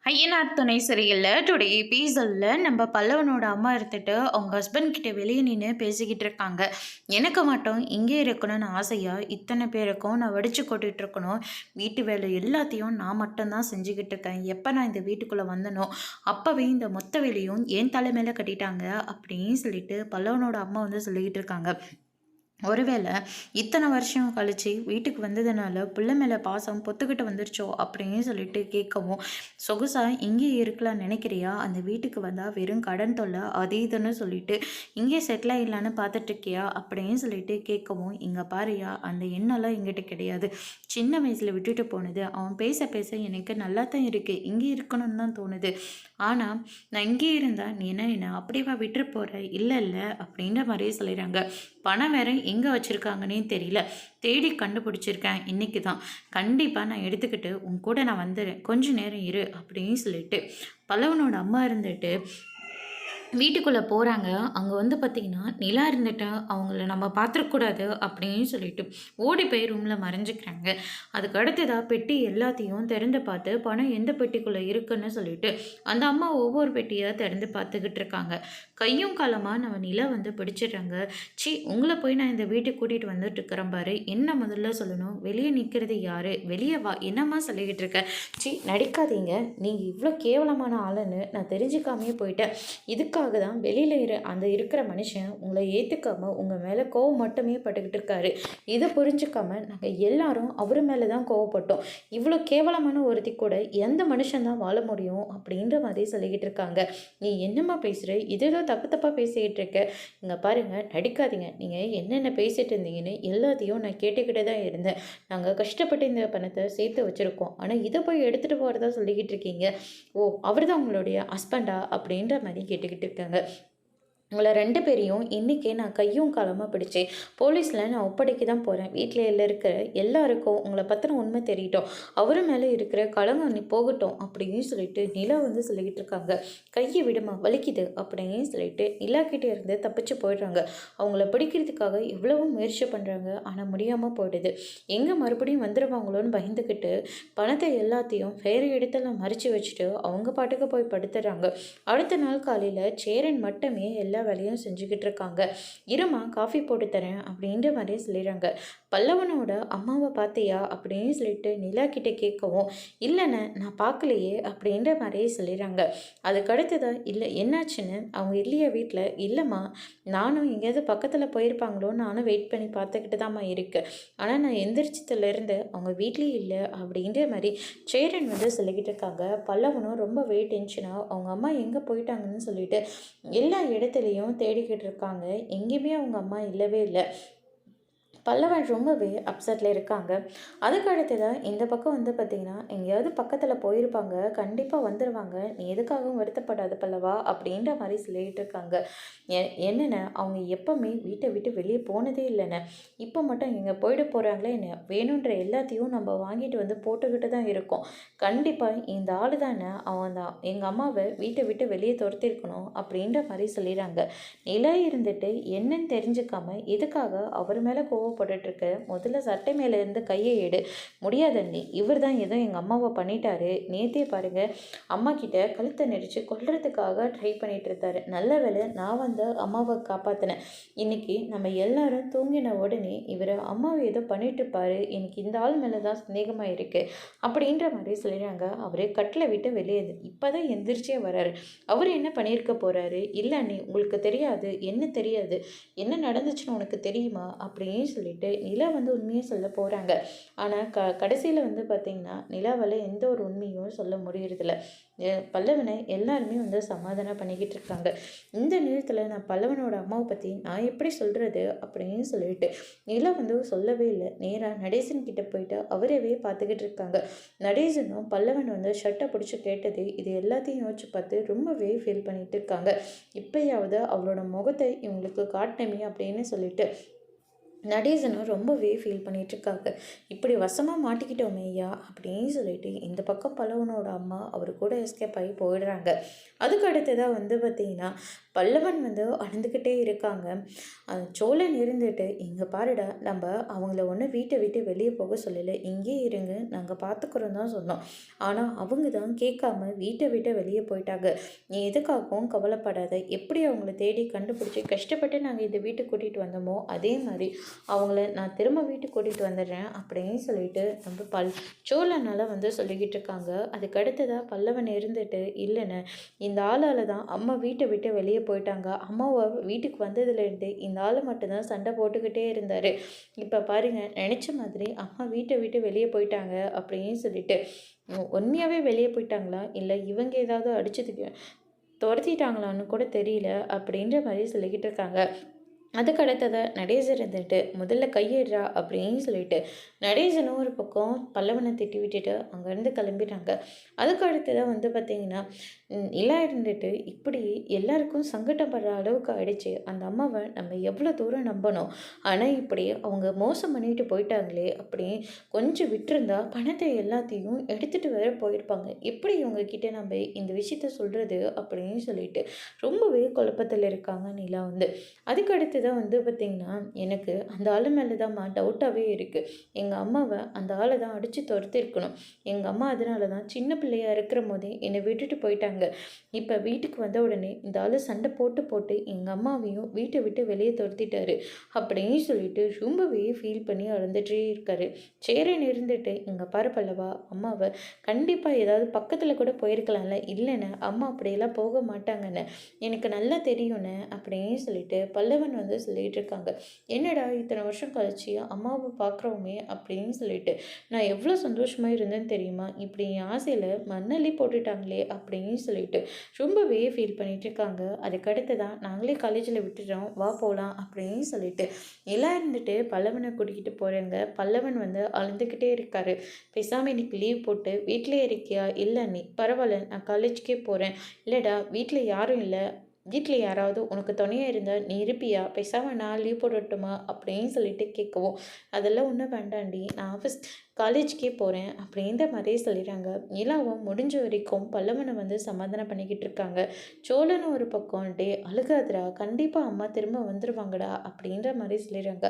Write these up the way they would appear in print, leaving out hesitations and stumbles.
ஐயனார் துணை சரியில்லை டுடே எபிசோடில் நம்ம பல்லவனோட அம்மா இருந்துட்டு அவங்க ஹஸ்பண்ட் கிட்ட வெளியே நின்று பேசிக்கிட்டு இருக்காங்க. எனக்கு மட்டும் இங்கே இருக்கணும்னு ஆசையாக இத்தனை பேருக்கும் நான் வடித்து கொட்டிகிட்டு இருக்கணும். வீட்டு வேலை எல்லாத்தையும் நான் மட்டும்தான் செஞ்சுக்கிட்டு இருக்கேன். எப்போ நான் இந்த வீட்டுக்குள்ளே வந்தனோ அப்போவே இந்த மொத்த வேலையும் என் தலைமையில் கட்டிட்டாங்க அப்படின்னு சொல்லிட்டு பல்லவனோட அம்மா சொல்லிக்கிட்டு இருக்காங்க. ஒருவேளை இத்தனை வருஷம் கழித்து வீட்டுக்கு வந்ததுனால பிள்ளை மேலே பாசம் பொத்துக்கிட்டு வந்துருச்சோ அப்படின்னு சொல்லிட்டு கேட்கவும், சொகுசா இங்கே இருக்கலாம்னு நினைக்கிறியா? அந்த வீட்டுக்கு வந்தால் வெறும் கடன் தொல்லை அது இதுன்னு சொல்லிட்டு இங்கே செட்டில் ஆகிடலான்னு பார்த்துட்ருக்கியா அப்படின்னு சொல்லிட்டு கேட்கவும், இங்கே பாரியா அந்த எண்ணெல்லாம் எங்கிட்ட கிடையாது. சின்ன வயசில் விட்டுட்டு போனது. அவன் பேச பேச எனக்கு நல்லா தான் இருக்குது, இங்கே இருக்கணும்னு தான் தோணுது. ஆனால் நான் இங்கே இருந்தால் நீ என்ன அப்படிவா விட்டுட்டு போகிற? இல்லை இல்லை அப்படின்ற மாதிரியே சொல்லிடுறாங்க. பணம் வேற எங்கே வச்சுருக்காங்கன்னே தெரியல, தேடி கண்டுபிடிச்சிருக்கேன் இன்றைக்கி தான். கண்டிப்பாக நான் எடுத்துக்கிட்டு உன் கூட நான் வந்துடுறேன், கொஞ்சம் நேரம் இரு அப்படின்னு சொல்லிட்டு பல்லவனோட அம்மா இருந்துட்டு வீட்டுக்குள்ளே போகிறாங்க. அங்கே பார்த்திங்கன்னா நிலா இருந்துட்டு அவங்கள நம்ம பார்த்துருக்கூடாது அப்படின்னு சொல்லிட்டு ஓடி போய் ரூமில் மறைஞ்சிக்கிறாங்க. அதுக்கு அடுத்ததாக பெட்டி எல்லாத்தையும் திறந்து பார்த்து பணம் எந்த பெட்டிக்குள்ளே இருக்குன்னு சொல்லிட்டு அந்த அம்மா ஒவ்வொரு பெட்டியாக திறந்து பார்த்துக்கிட்டு இருக்காங்க. கையும் காலமாக நம்ம நிலா பிடிச்சிடுறாங்க. உங்களை போய் நான் இந்த வீட்டுக்கு கூட்டிகிட்டு வந்துட்டு இருக்கிறேன் பாரு, என்ன முதல்ல சொல்லணும், வெளியே நிற்கிறது யார், வெளியே வா, என்னம்மா சொல்லிக்கிட்டு இருக்க? நடிக்காதீங்க, நீங்கள் இவ்வளோ கேவலமான ஆளுன்னு நான் தெரிஞ்சுக்காமே போயிட்டேன். இதுக்காக தான் வெளியில் அந்த இருக்கிற மனுஷன் உங்களை ஏற்றுக்காமல் உங்கள் மேலே கோவம் மட்டுமே பட்டுக்கிட்டு இருக்காரு. இதை புரிஞ்சுக்காமல் நாங்கள் எல்லாரும் அவர் மேலே தான் கோவப்பட்டோம். இவ்வளோ கேவலமான ஒருத்தி கூட எந்த மனுஷன் தான் வாழ முடியும் அப்படின்ற மாதிரி சொல்லிக்கிட்டு இருக்காங்க. நீ என்னம்மா பேசுகிற? இதோ தப்பாக பேசிக்கிட்டு இருக்க. இங்கே பாருங்கள், நடிக்காதீங்க. நீங்கள் என்னென்ன பேசிகிட்டு இருந்தீங்கன்னு எல்லாத்தையும் நான் கேட்டுக்கிட்டே தான் இருந்தேன். நாங்கள் கஷ்டப்பட்டு இந்த பணத்தை சேர்த்து வச்சுருக்கோம், ஆனால் இதை போய் எடுத்துகிட்டு போகிறதா சொல்லிக்கிட்டு இருக்கீங்க. ஓ, அவர் தான் உங்களுடைய ஹஸ்பண்டா அப்படின்ற மாதிரி கேட்டுக்கிட்டு இருக்காங்க. உங்களை 2 பேரையும் இன்றைக்கே நான் கையும் காலமாக பிடிச்சேன் போலீஸில் நான் ஒப்படைக்க தான் போகிறேன். வீட்டில் இருக்கிற எல்லாருக்கும் உங்களை பற்றின உண்மை தெரியட்டும், அவர் மேலே இருக்கிற களங்கம் நீ போகட்டும் அப்படின்னு சொல்லிட்டு நிலா சொல்லிக்கிட்டு இருக்காங்க. கையை விடுமா, வலிக்குது அப்படின்னு சொல்லிட்டு நிலா கிட்டே இருந்து தப்பிச்சு போயிடுறாங்க. அவங்கள பிடிக்கிறதுக்காக எவ்வளவோ முயற்சி பண்ணுறாங்க, ஆனால் முடியாமல் போயிடுது. எங்கே மறுபடியும் வந்துடுவாங்களோன்னு பயந்துக்கிட்டு பணத்தை எல்லாத்தையும் வேறு இடத்துல மறைச்சி வச்சுட்டு அவங்க பாட்டுக்கு போய் படுத்துடுறாங்க. அடுத்த நாள் காலையில் சேரன் மட்டுமே எல்லா வேலையும் செஞ்சுக்கிட்டு இருக்காங்க. இருமா, காஃபி போட்டு தரேன் அப்படின்ற மாதிரியே சொல்லிடுறாங்க. பல்லவனோட அம்மாவை பார்த்தியா அப்படின்னு சொல்லிட்டு நிலா கிட்டே கேட்கவும், இல்லைண்ணே நான் பார்க்கலையே அப்படின்ற மாதிரியே சொல்லிடுறாங்க. அதுக்கு அடுத்ததான், இல்லை என்னாச்சுன்னு, அவங்க இல்லையா வீட்டில்? இல்லைம்மா, நானும் எங்கேயாவது பக்கத்தில் போயிருப்பாங்களோ நானும் வெயிட் பண்ணி பார்த்துக்கிட்டு தான்மா இருக்கேன், ஆனால் நான் எந்திரிச்சதுலேருந்து அவங்க வீட்லேயும் இல்லை அப்படின்ற மாதிரி சேரன் சொல்லிக்கிட்டு இருக்காங்க. பல்லவனும் ரொம்ப டென்ஷனாக அவங்க அம்மா எங்கே போயிட்டாங்கன்னு சொல்லிட்டு எல்லா இடத்துலையும் தேடிக்கிட்டு இருக்காங்க. எங்கேயுமே அவங்க அம்மா இல்லவே இல்லை. பல்லவன் ரொம்பவே அப்செட்டில் இருக்காங்க. அதுக்கு அடுத்ததான் இந்த பக்கம் பார்த்திங்கன்னா எங்கேயாவது பக்கத்தில் போயிருப்பாங்க, கண்டிப்பாக வந்துடுவாங்க, நீ எதுக்காகவும் வருத்தப்படாத பல்லவா அப்படின்ற மாதிரி சொல்லிகிட்டு இருக்காங்க. என்னென்ன அவங்க எப்போவுமே வீட்டை விட்டு வெளியே போனதே இல்லைண்ணே, இப்போ மட்டும் இங்கே போயிட போகிறாங்களே, என்ன வேணுன்ற எல்லாத்தையும் நம்ம வாங்கிட்டு போட்டுக்கிட்டு தான் இருக்கோம். கண்டிப்பாக இந்த ஆள் தானே அவன் தான் எங்கள் அம்மாவை வீட்டை விட்டு வெளியே துரத்திருக்கணும் அப்படின்ற மாதிரி சொல்லிடுறாங்க. நிலை இருந்துட்டு என்னன்னு தெரிஞ்சுக்காம எதுக்காக அவர் மேலே கோவப்பட்டுட்ருக்க? முதல்ல சட்டை மேலே இருந்து கையை எடு. முடியாதண்ணி, இவர் தான் ஏதோ எங்கள் அம்மாவை பண்ணிட்டாரு. நேற்றே பாருங்கள், அம்மா கிட்ட கழுத்தை நெரிச்சு கொல்றதுக்காக ட்ரை பண்ணிட்டு இருந்தாரு. நல்ல வேலை நான் அம்மாவை காப்பாற்றினேன். இன்னைக்கு நம்ம எல்லாரும் தூங்கின உடனே இவர் அம்மாவை ஏதோ பண்ணிட்டு இருப்பாரு. எனக்கு இந்த ஆள் மேலே தான் சந்தேகமாக இருக்குது அப்படின்ற மாதிரி சொல்லிடுறாங்க. அவரே கட்டில் விட்டு வெளியே இப்போ தான் எந்திரிச்சே வர்றாரு. அவர் என்ன பண்ணியிருக்க போகிறாரு? இல்லை அண்ணி, உங்களுக்கு தெரியாது, என்ன தெரியாது, என்ன நடந்துச்சுன்னு உனக்கு தெரியுமா அப்படின்னு சொல்லிட்டு நிலா உண்மையை சொல்ல போகிறாங்க. ஆனால் கடைசியில் பார்த்திங்கன்னா நிலாவால் எந்த ஒரு உண்மையும் சொல்ல முடியறதில்ல. பல்லவனை எல்லாருமே சமாதானம் பண்ணிக்கிட்டு இருக்காங்க. இந்த நேரத்தில் நான் பல்லவனோட அம்மாவை பற்றி நான் எப்படி சொல்கிறது அப்படின்னு சொல்லிட்டு நிலா சொல்லவே இல்லை. நேராக நடேசன் கிட்டே போயிட்டு அவரவே பார்த்துக்கிட்டு இருக்காங்க. நடேசனும் பல்லவன் ஷர்ட்டை பிடிச்சி கேட்டது இது எல்லாத்தையும் யோசிச்சு பார்த்து ரொம்பவே ஃபீல் பண்ணிட்டு இருக்காங்க. இப்போயாவது அவளோட முகத்தை இவங்களுக்கு காட்டணுமே அப்படின்னு சொல்லிட்டு நடேசனும் ரொம்பவே ஃபீல் பண்ணிகிட்ருக்காங்க. இப்படி வசமாக மாட்டிக்கிட்டோமே ஐயா அப்படின்னு சொல்லிட்டு இந்த பக்கம் பல்லவனோட அம்மா அவர் கூட எஸ்கேப் ஆகி போயிடுறாங்க. அதுக்கு அடுத்ததாக பார்த்தீங்கன்னா பல்லவன் அழுந்துக்கிட்டே இருக்காங்க. சோழன் இருந்துட்டு, "இங்கே பாருடா, நம்ம அவங்கள ஒன்றும் வீட்டை விட்டு வெளியே போக சொல்லலை, இங்கேயே இருங்க, நாங்கள் பார்த்துக்குறோம் தான் சொன்னோம். ஆனால் அவங்க தான் கேட்காம வீட்டை விட்டு வெளியே போயிட்டாங்க. நீ எதுக்காகவும் கவலைப்படாத. எப்படி அவங்கள தேடி கண்டுபிடிச்சி கஷ்டப்பட்டு நாங்கள் இந்த வீட்டுக்கு கூட்டிகிட்டு வந்தோமோ அதே மாதிரி அவங்கள நான் திரும்ப வீட்டுக்கு கூட்டிகிட்டு வந்துடுறேன்" அப்படின்னு சொல்லிட்டு நம்ம சோழனால் சொல்லிக்கிட்டு இருக்காங்க. அதுக்கு அடுத்ததாக பல்லவன் இருந்துட்டு, "இல்லைண்ணே, இந்த ஆளால் தான் அம்மா வீட்டை விட்டு வெளியே போயிட்டாங்க. அம்மாவை வீட்டுக்கு வந்ததுலேருந்து இந்த ஆள் மட்டும்தான் சண்டை போட்டுக்கிட்டே இருந்தார். இப்போ பாருங்க, நினச்ச மாதிரி அம்மா வீட்டை விட்டு வெளியே போயிட்டாங்க" அப்படின்னு சொல்லிட்டு. உண்மையாகவே வெளியே போயிட்டாங்களா, இல்லை இவங்க ஏதாவது அடிச்சதுக்கு துரத்திட்டாங்களான்னு கூட தெரியல அப்படின்ற மாதிரி சொல்லிக்கிட்டு இருக்காங்க. அதுக்கு அடுத்ததா நடேசன் இருந்துட்டு, "முதல்ல கையெடுறா" அப்படின்னு சொல்லிட்டு நடேசனும் ஒரு பக்கம் பல்லவனை திட்டி விட்டுட்டு அங்கேருந்து கிளம்பிட்டாங்க. அதுக்கு அடுத்ததாக பார்த்தீங்கன்னா நிலா இருந்துட்டு, இப்படி எல்லாருக்கும் சங்கடப்படுற அளவுக்கு ஆயிடுச்சு. அந்த அம்மாவை நம்ம எவ்வளோ தூரம் நம்பணும், ஆனால் இப்படி அவங்க மோசம் பண்ணிட்டு போயிட்டாங்களே, அப்படி கொஞ்சம் விட்டுருந்தா பணத்தை எல்லாத்தையும் எடுத்துகிட்டு வேற போயிருப்பாங்க. எப்படி இவங்க கிட்ட நம்ம இந்த விஷயத்த சொல்கிறது அப்படின்னு சொல்லிட்டு ரொம்பவே குழப்பத்தில் இருக்காங்க நிலா அதுக்கு அடுத்ததான் பார்த்திங்கன்னா, எனக்கு அந்த ஆள் மேலே தான்மா டவுட்டாகவே இருக்குது. எங்கள் அம்மாவை அந்த ஆளை தான் அடித்து துரத்திருக்கணும். எங்கள் அம்மா அதனால தான் சின்ன பிள்ளையாக இருக்கிற போதே என்னை விட்டுட்டு போயிட்டாங்க. இப்போ வீட்டுக்கு வந்த உடனே இந்த ஆள் சண்டை போட்டு போட்டு எங்கள் அம்மாவையும் வீட்டை விட்டு வெளியே துரத்திட்டாரு அப்படின்னு சொல்லிட்டு ரொம்பவே ஃபீல் பண்ணி அழுந்துகிட்டே இருக்காரு. சேரன் இருந்துட்டு, "இங்கே பாரு பல்லவா, அம்மாவை கண்டிப்பாக ஏதாவது பக்கத்தில் கூட போயிருக்கலாம்ல." "இல்லைண்ணே, அம்மா அப்படியெல்லாம் போக மாட்டாங்கண்ணே, எனக்கு நல்லா தெரியும்ண்ணே" அப்படின்னு சொல்லிட்டு பல்லவன் சொல்லிட்டு இருக்காங்க. "என்னடா இத்தனை வருஷம் கழிச்சு அம்மாவை பார்க்குறோமே" அப்படின்னு சொல்லிட்டு, "நான் எவ்வளோ சந்தோஷமாக இருந்தேன்னு தெரியுமா, இப்படி என் ஆசையில் மண்ணள்ளி போட்டுட்டாங்களே" அப்படின்னு சொல்லிட்டு ரொம்பவே ஃபீல் பண்ணிட்டு இருக்காங்க. அதுக்கடுத்து தான், "நாங்களே காலேஜில் விட்டுட்டோம், வா போகலாம்" அப்படின்னு சொல்லிட்டு எல்லாம் இருந்துட்டு பல்லவனை கூட்டிக்கிட்டு போகிறேங்க. பல்லவன் அழுந்துக்கிட்டே இருக்காரு. "பேசாமல் இன்னைக்கு லீவ் போட்டு வீட்டிலே இருக்கியா?" "இல்லை நீ பரவாயில்ல, நான் காலேஜ்க்கே போகிறேன்." "இல்லைடா, வீட்டில் யாரும் இல்லை, வீட்டில் யாராவது உனக்கு துணையாக இருந்தால் நீ இருப்பியா? பேசாமல் நான் லீவ் போடட்டுமா?" அப்படின்னு சொல்லிட்டு கேட்கவும், "அதெல்லாம் ஒன்றும் வேண்டாண்டி, நான் காலேஜ்க்கே போகிறேன்" அப்படின்ற மாதிரியே சொல்லிடுறாங்க. நிலாவும் முடிஞ்ச வரைக்கும் பல்லவனை சமாதானம் பண்ணிக்கிட்டு இருக்காங்க. சோழனும் ஒரு பக்கம், "டே அழுகாதடா, கண்டிப்பாக அம்மா திரும்ப வந்துடுவாங்கடா" அப்படின்ற மாதிரி சொல்லிடுறாங்க.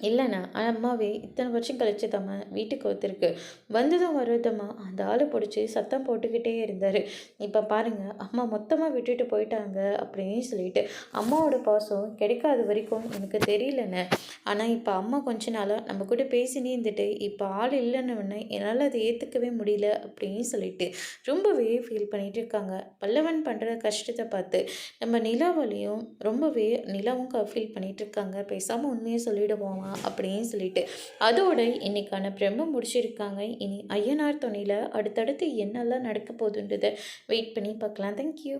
"இல்லைண்ணா, அம்மாவே இத்தனை வருஷம் கழிச்சு தாம்மா வீட்டுக்கு ஒருத்தருக்கு வந்ததும் வருதம்மா அந்த ஆளை பிடிச்சி சத்தம் போட்டுக்கிட்டே இருந்தார். இப்போ பாருங்க, அம்மா மொத்தமாக விட்டுட்டு போயிட்டாங்க" அப்படின்னு சொல்லிட்டு, "அம்மாவோட பாசம் கிடைக்காத வரைக்கும் எனக்கு தெரியலண்ணே. ஆனால் இப்போ அம்மா கொஞ்ச நாளாக நம்ம கூட பேசினே இருந்துட்டு இப்போ ஆள் இல்லைன்னு என்னால் அதை ஏற்றுக்கவே முடியல" அப்படின்னு சொல்லிட்டு ரொம்பவே ஃபீல் பண்ணிகிட்டு இருக்காங்க. பல்லவன் பண்ணுற கஷ்டத்தை பார்த்து நம்ம நிலாவாலையும் ரொம்பவே நிலாவும் ஃபீல் பண்ணிகிட்டு இருக்காங்க. பேசாமல் உண்மையை சொல்லிடுவோமா அப்படின்னு சொல்லிட்டு. அதோட இன்னைக்கான பிரம்ம முடிச்சிருக்காங்க. இனி ஐயனார் துணையில் அடுத்தடுத்து என்னெல்லாம் நடக்க போகுதுன்றதை வெயிட் பண்ணி பார்க்கலாம். தேங்க்யூ.